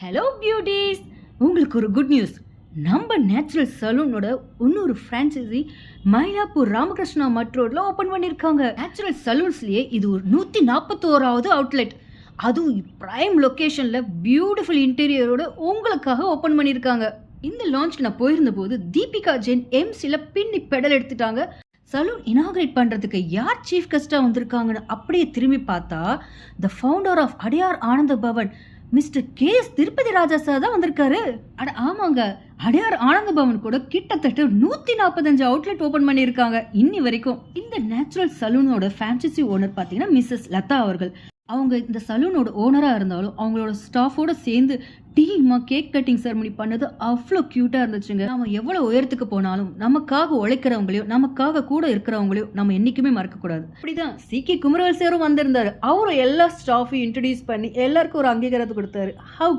Hello beauties, உங்களுக்கு ஒரு good news. நம்ம நேச்சுரல் சலூனோட இன்னொரு ஃப்ரான்ச்சைசி மயிலாப்பூர் ராமகிருஷ்ணா மட் ரோட்ல ஓப்பன் பண்ணியிருக்காங்க. நேச்சுரல் சலூன்ஸ்லயே இது ஒரு 141வது அவுட்லெட். அதுவும் பிரைம் லொகேஷன்ல பியூட்டிஃபுல் இன்டீரியரோட உங்களுக்காக ஓப்பன் பண்ணியிருக்காங்க. இந்த லான்ச்க்கு நான் போயிருந்த போது தீபிகா ஜெயின் எம்சில பின்னி பெடல் எடுத்துட்டாங்க. சலூன் இனாகிரேட் பண்றதுக்கு யார் சீஃப் கெஸ்டா வந்திருக்காங்கன்னு அப்படியே திரும்பி பார்த்தா the founder of Adyar Ananda Pawan mister KS Tirupati Raja sir தான் வந்திருக்காரு. அட ஆமாங்க, அடையார் ஆனந்த பவன் கூட கிட்டத்தட்ட 145 அவுட்லெட் ஓபன் பண்ணியிருக்காங்க இன்னி வரைக்கும். இந்த நேச்சுரல் சலூனோட ஃபிரான்ச்சைசி ஓனர் பார்த்தீங்கன்னா மிஸ்ஸஸ் லதா அவர்கள். அவங்க இந்த சலூனோட ஓனரா இருந்தாலும் அவங்களோட ஸ்டாஃபோட சேர்ந்து டீமா கேக் கட்டிங் செரமனி பண்ணது அவ்வளோ கியூட்டா இருந்துச்சுங்க. நம்ம எவ்வளவு உயரத்துக்கு போனாலும் நமக்காக உழைக்கிறவங்களையும் நமக்காக கூட இருக்கிறவங்களையும் நம்ம என்னைக்குமே மறக்க கூடாது. அப்படிதான் சிகே குமரவேல் சாரும் வந்திருந்தாரு. அவரும் எல்லா ஸ்டாஃபையும் இன்ட்ரடியூஸ் பண்ணி எல்லாருக்கும் ஒரு அங்கீகாரத்தை கொடுத்தாரு. ஹவு